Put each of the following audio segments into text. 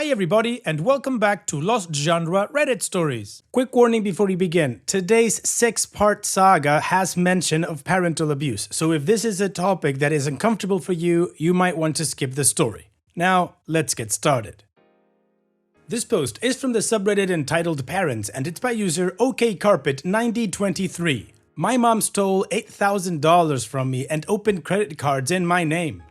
Hi everybody and welcome back to Lost Genre Reddit Stories. Quick warning before we begin, today's 6-part saga has mention of parental abuse, so if this is a topic that is uncomfortable for you, you might want to skip the story. Now, let's get started. This post is from the subreddit entitled Parents and it's by user OKCarpet9023. My mom stole $8,000 from me and opened credit cards in my name.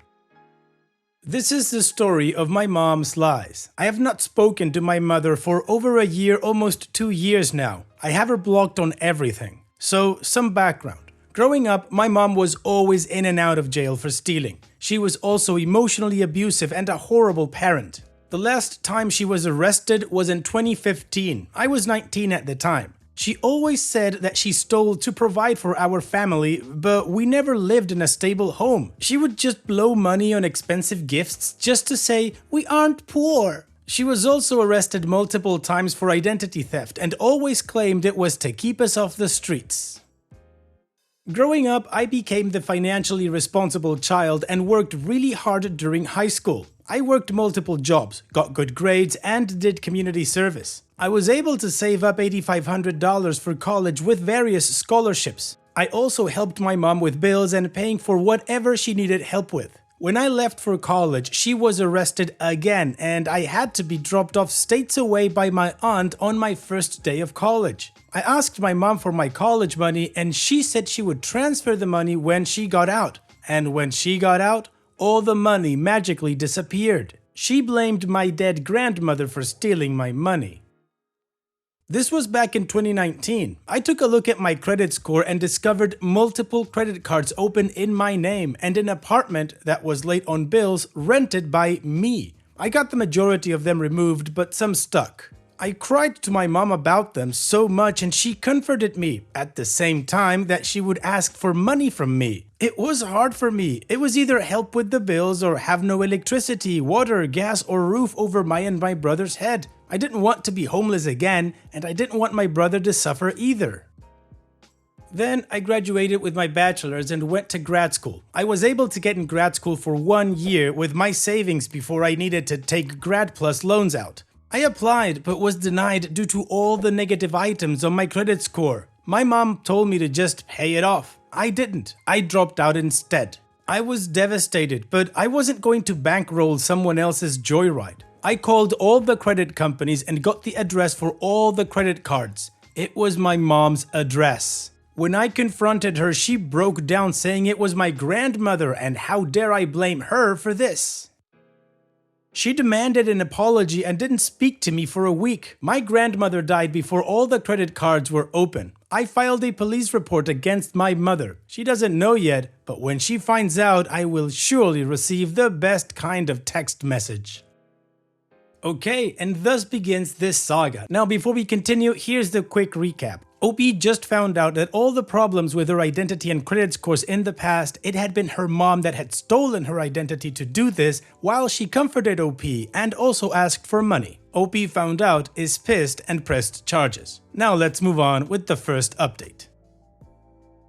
This is the story of my mom's lies. I have not spoken to my mother for over a year, almost 2 years now. I have her blocked on everything. So, some background. Growing up, my mom was always in and out of jail for stealing. She was also emotionally abusive and a horrible parent. The last time she was arrested was in 2015. I was 19 at the time. She always said that she stole to provide for our family, but we never lived in a stable home. She would just blow money on expensive gifts just to say, "We aren't poor." She was also arrested multiple times for identity theft and always claimed it was to keep us off the streets. Growing up, I became the financially responsible child and worked really hard during high school. I worked multiple jobs, got good grades, and did community service. I was able to save up $8,500 for college with various scholarships. I also helped my mom with bills and paying for whatever she needed help with. When I left for college, she was arrested again, and I had to be dropped off states away by my aunt on my first day of college. I asked my mom for my college money, and she said she would transfer the money when she got out. And when she got out, all the money magically disappeared. She blamed my dead grandmother for stealing my money. This was back in 2019. I took a look at my credit score and discovered multiple credit cards open in my name and an apartment that was late on bills rented by me. I got the majority of them removed, but some stuck. I cried to my mom about them so much and she comforted me, at the same time that she would ask for money from me. It was hard for me. It was either help with the bills or have no electricity, water, gas, or roof over my and my brother's head. I didn't want to be homeless again, and I didn't want my brother to suffer either. Then I graduated with my bachelor's and went to grad school. I was able to get in grad school for 1 year with my savings before I needed to take Grad Plus loans out. I applied but was denied due to all the negative items on my credit score. My mom told me to just pay it off. I didn't. I dropped out instead. I was devastated, but I wasn't going to bankroll someone else's joyride. I called all the credit companies and got the address for all the credit cards. It was my mom's address. When I confronted her, she broke down saying it was my grandmother and how dare I blame her for this. She demanded an apology and didn't speak to me for a week. My grandmother died before all the credit cards were open. I filed a police report against my mother. She doesn't know yet, but when she finds out, I will surely receive the best kind of text message. Okay, and thus begins this saga. Now before we continue, here's the quick recap. OP just found out that all the problems with her identity and credit scores in the past, it had been her mom that had stolen her identity to do this while she comforted OP and also asked for money. OP found out, is pissed and pressed charges. Now let's move on with the first update.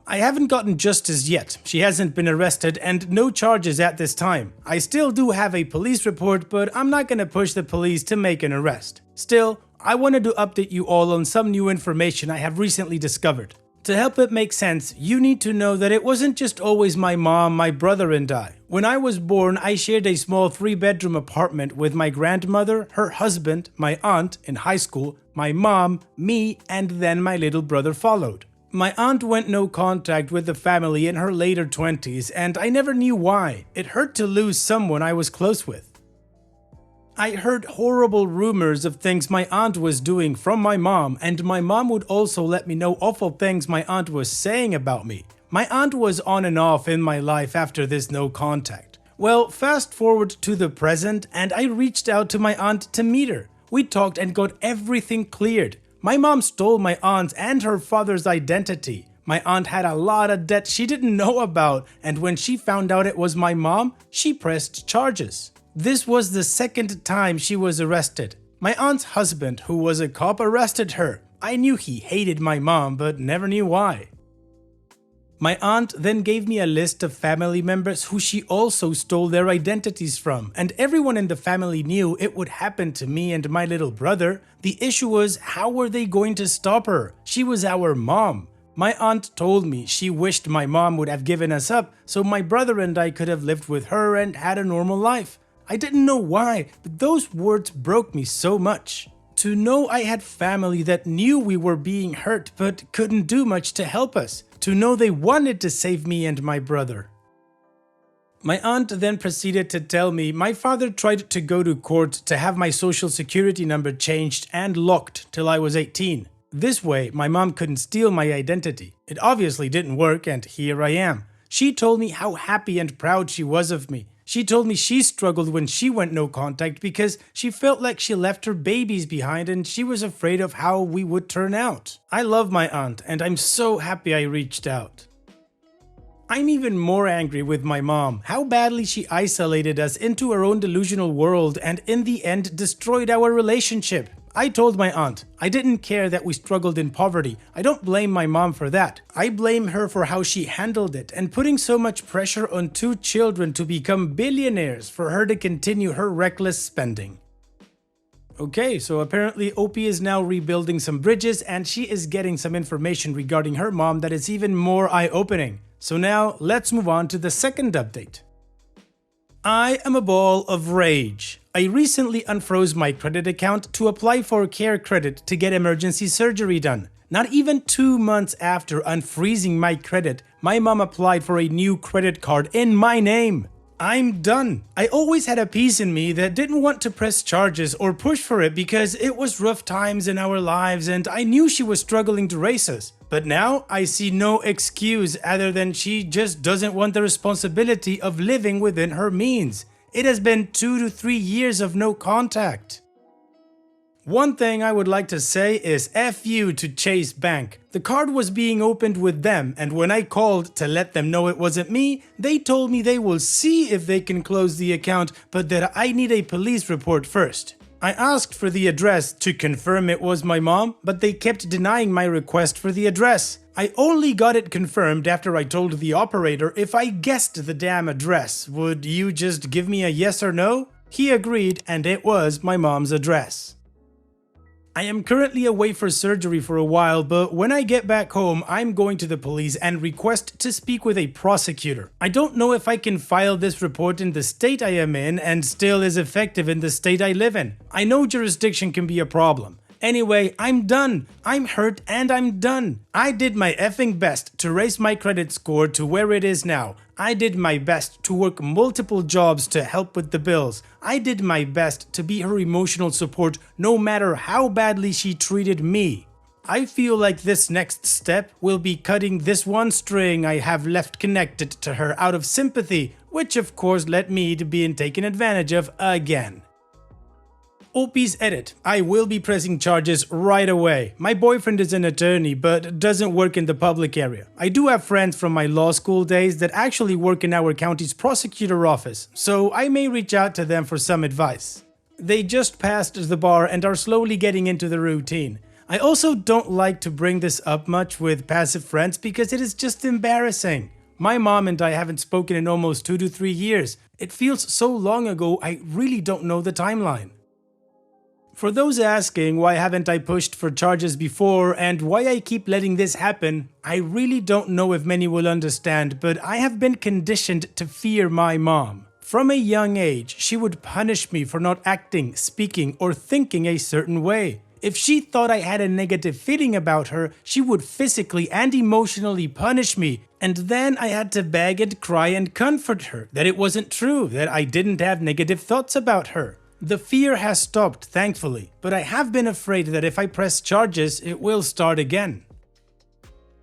I haven't gotten justice yet. She hasn't been arrested and no charges at this time. I still do have a police report, but I'm not gonna push the police to make an arrest. Still, I wanted to update you all on some new information I have recently discovered. To help it make sense, you need to know that it wasn't just always my mom, my brother, and I. When I was born, I shared a small 3-bedroom apartment with my grandmother, her husband, my aunt in high school, my mom, me, and then my little brother followed. My aunt went no contact with the family in her later 20s, and I never knew why. It hurt to lose someone I was close with. I heard horrible rumors of things my aunt was doing from my mom, and my mom would also let me know awful things my aunt was saying about me. My aunt was on and off in my life after this no contact. Well, fast forward to the present, and I reached out to my aunt to meet her. We talked and got everything cleared. My mom stole my aunt's and her father's identity. My aunt had a lot of debt she didn't know about, and when she found out it was my mom, she pressed charges. This was the second time she was arrested. My aunt's husband, who was a cop, arrested her. I knew he hated my mom, but never knew why. My aunt then gave me a list of family members who she also stole their identities from, and everyone in the family knew it would happen to me and my little brother. The issue was, how were they going to stop her? She was our mom. My aunt told me she wished my mom would have given us up so my brother and I could have lived with her and had a normal life. I didn't know why, but those words broke me so much. To know I had family that knew we were being hurt but couldn't do much to help us. To know they wanted to save me and my brother. My aunt then proceeded to tell me my father tried to go to court to have my social security number changed and locked till I was 18. This way, my mom couldn't steal my identity. It obviously didn't work, and here I am. She told me how happy and proud she was of me. She told me she struggled when she went no contact because she felt like she left her babies behind and she was afraid of how we would turn out. I love my aunt and I'm so happy I reached out. I'm even more angry with my mom, how badly she isolated us into her own delusional world and in the end destroyed our relationship. I told my aunt, I didn't care that we struggled in poverty. I don't blame my mom for that. I blame her for how she handled it and putting so much pressure on 2 children to become billionaires for her to continue her reckless spending. Okay, so apparently Opie is now rebuilding some bridges and she is getting some information regarding her mom that is even more eye-opening. So now let's move on to the second update. I am a ball of rage. I recently unfroze my credit account to apply for care credit to get emergency surgery done. Not even 2 months after unfreezing my credit, my mom applied for a new credit card in my name. I'm done. I always had a piece in me that didn't want to press charges or push for it because it was rough times in our lives and I knew she was struggling to raise us. But now I see no excuse other than she just doesn't want the responsibility of living within her means. It has been 2 to 3 years of no contact. One thing I would like to say is F you to Chase Bank. The card was being opened with them, and when I called to let them know it wasn't me, they told me they will see if they can close the account, but that I need a police report first. I asked for the address to confirm it was my mom, but they kept denying my request for the address. I only got it confirmed after I told the operator if I guessed the damn address. Would you just give me a yes or no? He agreed, and it was my mom's address. I am currently away for surgery for a while, but when I get back home, I'm going to the police and request to speak with a prosecutor. I don't know if I can file this report in the state I am in and still is effective in the state I live in. I know jurisdiction can be a problem. Anyway, I'm done. I'm hurt and I'm done. I did my effing best to raise my credit score to where it is now. I did my best to work multiple jobs to help with the bills. I did my best to be her emotional support no matter how badly she treated me. I feel like this next step will be cutting this one string I have left connected to her out of sympathy, which of course led me to being taken advantage of again. Opie's edit. I will be pressing charges right away. My boyfriend is an attorney but doesn't work in the public area. I do have friends from my law school days that actually work in our county's prosecutor office, so I may reach out to them for some advice. They just passed the bar and are slowly getting into the routine. I also don't like to bring this up much with passive friends because it is just embarrassing. My mom and I haven't spoken in almost 2 to 3 years. It feels so long ago I really don't know the timeline. For those asking why haven't I pushed for charges before and why I keep letting this happen, I really don't know if many will understand, but I have been conditioned to fear my mom. From a young age, she would punish me for not acting, speaking, or thinking a certain way. If she thought I had a negative feeling about her, she would physically and emotionally punish me, and then I had to beg and cry and comfort her that it wasn't true, that I didn't have negative thoughts about her. The fear has stopped, thankfully, but I have been afraid that if I press charges, it will start again.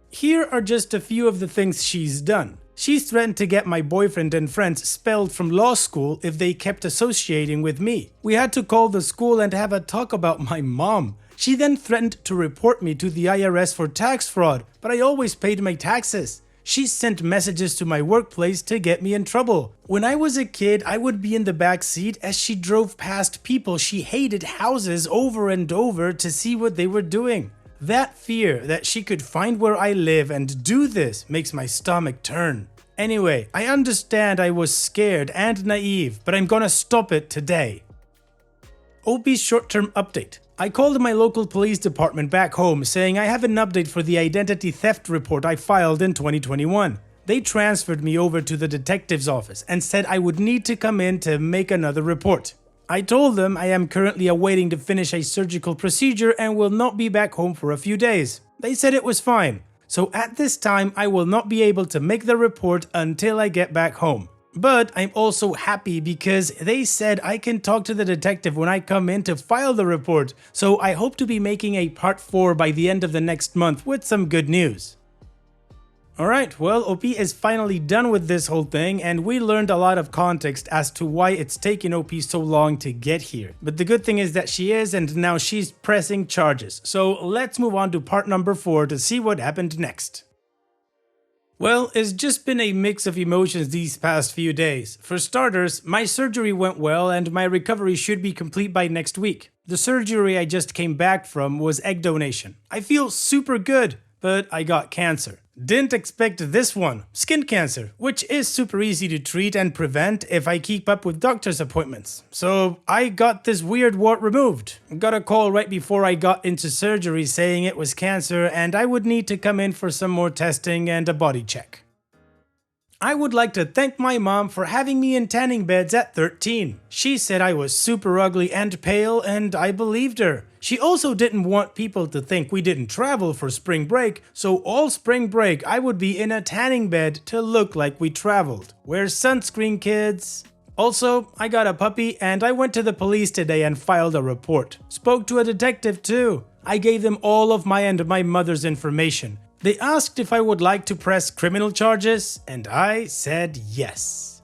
Here are just a few of the things she's done. She's threatened to get my boyfriend and friends expelled from law school if they kept associating with me. We had to call the school and have a talk about my mom. She then threatened to report me to the IRS for tax fraud, but I always paid my taxes. She sent messages to my workplace to get me in trouble. When I was a kid, I would be in the back seat as she drove past people she hated houses over and over to see what they were doing. That fear that she could find where I live and do this makes my stomach turn. Anyway, I understand I was scared and naive, but I'm gonna stop it today. OP's short-term update. I called my local police department back home saying I have an update for the identity theft report I filed in 2021. They transferred me over to the detective's office and said I would need to come in to make another report. I told them I am currently awaiting to finish a surgical procedure and will not be back home for a few days. They said it was fine. So at this time, I will not be able to make the report until I get back home. But I'm also happy because they said I can talk to the detective when I come in to file the report. So I hope to be making a part 4 by the end of the next month with some good news. Alright, well, OP is finally done with this whole thing, and we learned a lot of context as to why it's taken OP so long to get here. But the good thing is that she is, and now she's pressing charges. So let's move on to part number 4 to see what happened next. Well, it's just been a mix of emotions these past few days. For starters, my surgery went well and my recovery should be complete by next week. The surgery I just came back from was egg donation. I feel super good, but I got cancer. Didn't expect this one, skin cancer, which is super easy to treat and prevent if I keep up with doctor's appointments. So I got this weird wart removed. Got a call right before I got into surgery saying it was cancer and I would need to come in for some more testing and a body check. I would like to thank my mom for having me in tanning beds at 13. She said I was super ugly and pale, and I believed her. She also didn't want people to think we didn't travel for spring break, so all spring break I would be in a tanning bed to look like we traveled. Wear sunscreen, kids. Also, I got a puppy and I went to the police today and filed a report. Spoke to a detective too. I gave them all of my and my mother's information. They asked if I would like to press criminal charges, and I said yes.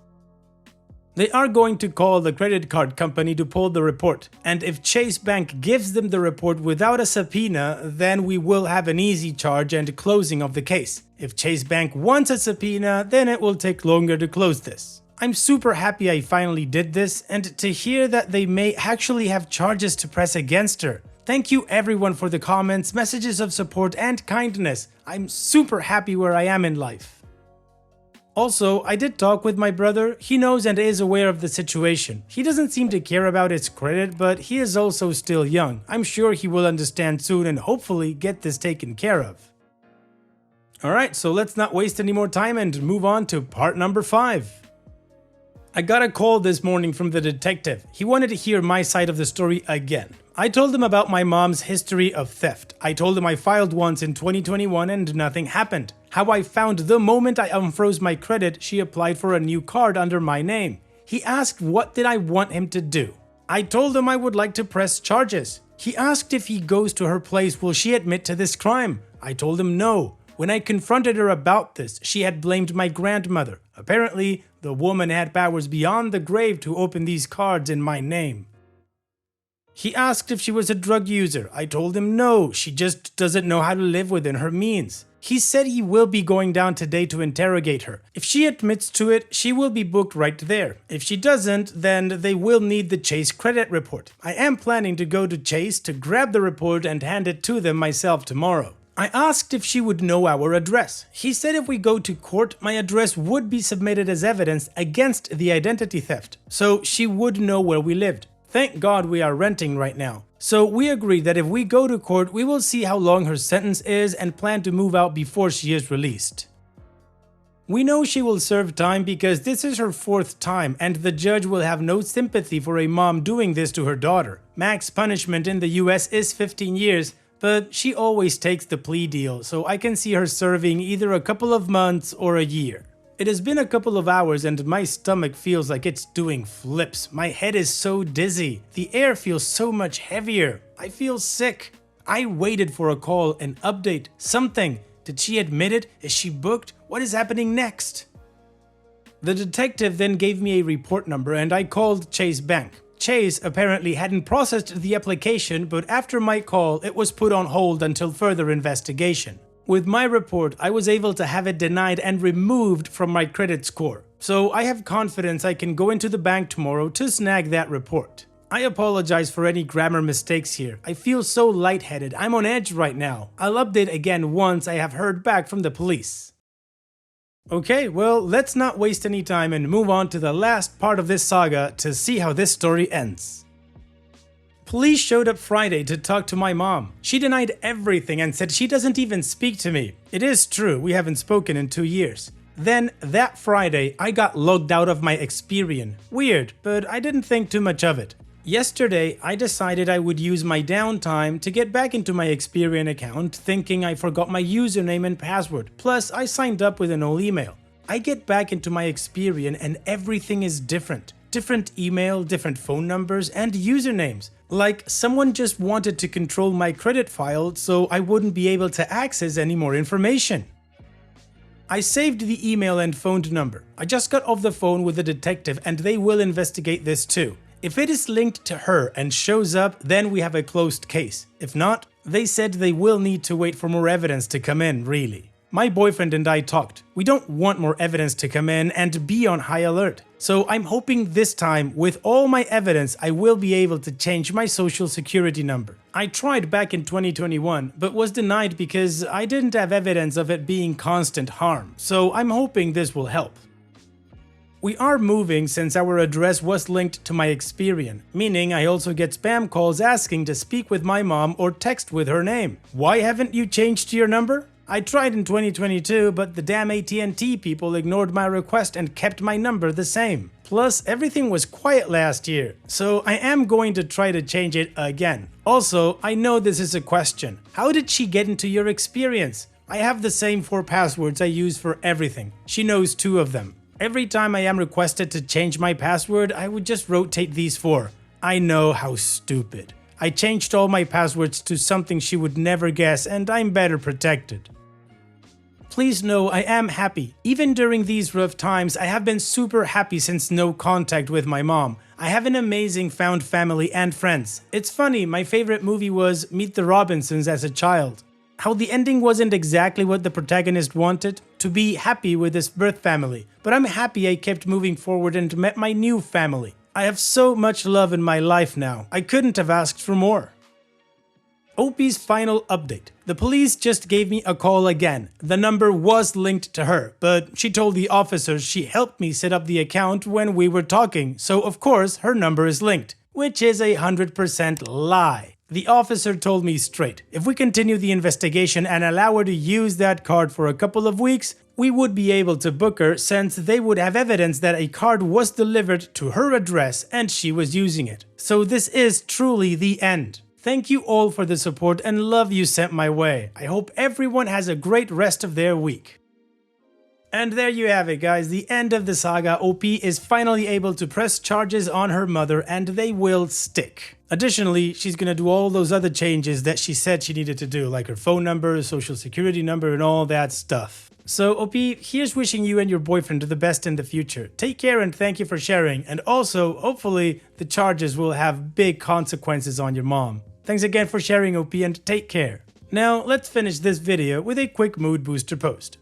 They are going to call the credit card company to pull the report, and if Chase Bank gives them the report without a subpoena, then we will have an easy charge and closing of the case. If Chase Bank wants a subpoena, then it will take longer to close this. I'm super happy I finally did this, and to hear that they may actually have charges to press against her. Thank you everyone for the comments, messages of support and kindness. I'm super happy where I am in life. Also, I did talk with my brother. He knows and is aware of the situation. He doesn't seem to care about his credit, but he is also still young. I'm sure he will understand soon and hopefully get this taken care of. Alright, so let's not waste any more time and move on to part number 5. I got a call this morning from the detective. He wanted to hear my side of the story again. I told him about my mom's history of theft. I told him I filed once in 2021 and nothing happened. How I found the moment I unfroze my credit, she applied for a new card under my name. He asked what did I want him to do. I told him I would like to press charges. He asked if he goes to her place, will she admit to this crime? I told him no. When I confronted her about this, she had blamed my grandmother. Apparently, the woman had powers beyond the grave to open these cards in my name. He asked if she was a drug user. I told him no, she just doesn't know how to live within her means. He said he will be going down today to interrogate her. If she admits to it, she will be booked right there. If she doesn't, then they will need the Chase credit report. I am planning to go to Chase to grab the report and hand it to them myself tomorrow. I asked if she would know our address. He said if we go to court, my address would be submitted as evidence against the identity theft, so she would know where we lived. Thank God we are renting right now. So we agreed that if we go to court, we will see how long her sentence is and plan to move out before she is released. We know she will serve time because this is her 4th time and the judge will have no sympathy for a mom doing this to her daughter. Max punishment in the US is 15 years, but she always takes the plea deal, so I can see her serving either a couple of months or a year. It has been a couple of hours and my stomach feels like it's doing flips. My head is so dizzy. The air feels so much heavier. I feel sick. I waited for a call, an update, something. Did she admit it? Is she booked? What is happening next? The detective then gave me a report number and I called Chase Bank. Chase apparently hadn't processed the application, but after my call, it was put on hold until further investigation. With my report, I was able to have it denied and removed from my credit score. So I have confidence I can go into the bank tomorrow to snag that report. I apologize for any grammar mistakes here. I feel so lightheaded. I'm on edge right now. I'll update again once I have heard back from the police. Okay, well, let's not waste any time and move on to the last part of this saga to see how this story ends. Police showed up Friday to talk to my mom. She denied everything and said she doesn't even speak to me. It is true, we haven't spoken in 2 years. Then, that Friday, I got logged out of my Experian. Weird, but I didn't think too much of it. Yesterday, I decided I would use my downtime to get back into my Experian account, thinking I forgot my username and password. Plus, I signed up with an old email. I get back into my Experian and everything is different. Different email, different phone numbers, and usernames. Like someone just wanted to control my credit file so I wouldn't be able to access any more information. I saved the email and phone number. I just got off the phone with the detective and they will investigate this too. If it is linked to her and shows up, then we have a closed case. If not, they said they will need to wait for more evidence to come in, really. My boyfriend and I talked. We don't want more evidence to come in and be on high alert. So I'm hoping this time, with all my evidence, I will be able to change my social security number. I tried back in 2021, but was denied because I didn't have evidence of it being constant harm. So I'm hoping this will help. We are moving since our address was linked to my Experian, meaning I also get spam calls asking to speak with my mom or text with her name. Why haven't you changed your number? I tried in 2022, but the damn AT&T people ignored my request and kept my number the same. Plus, everything was quiet last year, so I am going to try to change it again. Also, I know this is a question. How did she get into your Experience? I have the same 4 passwords I use for everything. She knows 2 of them. Every time I am requested to change my password, I would just rotate these 4. I know, how stupid. I changed all my passwords to something she would never guess and I'm better protected. Please know I am happy. Even during these rough times, I have been super happy since no contact with my mom. I have an amazing found family and friends. It's funny, my favorite movie was Meet the Robinsons as a child. How the ending wasn't exactly what the protagonist wanted, to be happy with his birth family, but I'm happy I kept moving forward and met my new family. I have so much love in my life now, I couldn't have asked for more. OP's final update. The police just gave me a call again. The number was linked to her, but she told the officers she helped me set up the account when we were talking, so of course her number is linked, which is 100% lie. The officer told me straight, if we continue the investigation and allow her to use that card for a couple of weeks, we would be able to book her since they would have evidence that a card was delivered to her address and she was using it. So this is truly the end. Thank you all for the support and love you sent my way. I hope everyone has a great rest of their week. And there you have it, guys, the end of the saga. OP is finally able to press charges on her mother and they will stick. Additionally, she's gonna do all those other changes that she said she needed to do, like her phone number, social security number, and all that stuff. So OP, here's wishing you and your boyfriend the best in the future. Take care and thank you for sharing, and also, hopefully, the charges will have big consequences on your mom. Thanks again for sharing, OP, and take care. Now, let's finish this video with a quick mood booster post.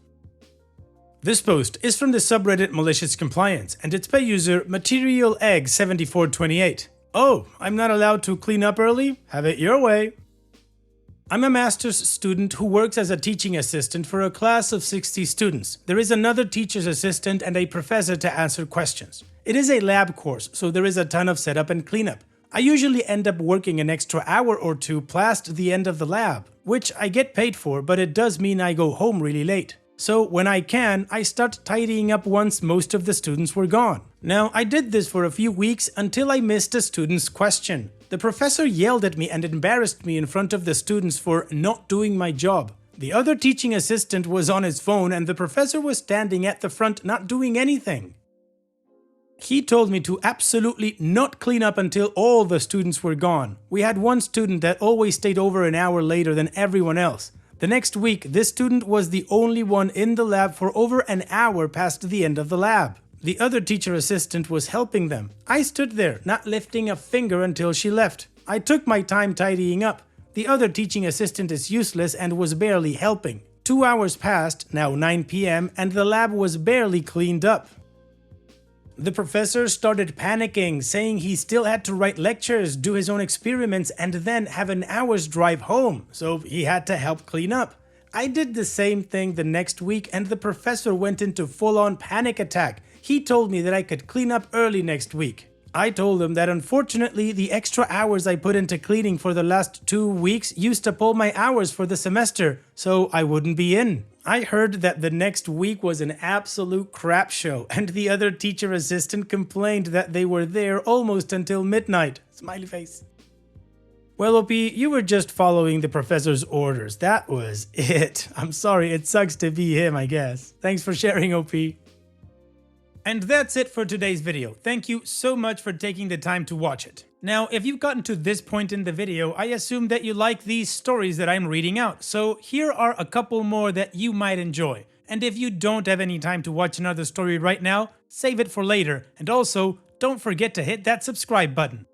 This post is from the subreddit Malicious Compliance, and it's by user MaterialEgg7428. Oh, I'm not allowed to clean up early? Have it your way. I'm a master's student who works as a teaching assistant for a class of 60 students. There is another teacher's assistant and a professor to answer questions. It is a lab course, so there is a ton of setup and cleanup. I usually end up working an extra hour or two past the end of the lab, which I get paid for, but it does mean I go home really late. So when I can, I start tidying up once most of the students were gone. Now, I did this for a few weeks until I missed a student's question. The professor yelled at me and embarrassed me in front of the students for not doing my job. The other teaching assistant was on his phone and the professor was standing at the front not doing anything. He told me to absolutely not clean up until all the students were gone. We had one student that always stayed over an hour later than everyone else. The next week, this student was the only one in the lab for over an hour past the end of the lab. The other teacher assistant was helping them. I stood there, not lifting a finger until she left. I took my time tidying up. The other teaching assistant is useless and was barely helping. 2 hours passed, now 9 p.m., and the lab was barely cleaned up. The professor started panicking, saying he still had to write lectures, do his own experiments, and then have an hour's drive home, so he had to help clean up. I did the same thing the next week, and the professor went into full-on panic attack. He told me that I could clean up early next week. I told him that unfortunately the extra hours I put into cleaning for the last 2 weeks used to pull my hours for the semester, so I wouldn't be in. I heard that the next week was an absolute crap show, and the other teacher assistant complained that they were there almost until midnight. Smiley face. Well, OP, you were just following the professor's orders. That was it. I'm sorry, it sucks to be him, I guess. Thanks for sharing, OP. And that's it for today's video. Thank you so much for taking the time to watch it. Now, if you've gotten to this point in the video, I assume that you like these stories that I'm reading out. So here are a couple more that you might enjoy. And if you don't have any time to watch another story right now, save it for later. And also, don't forget to hit that subscribe button.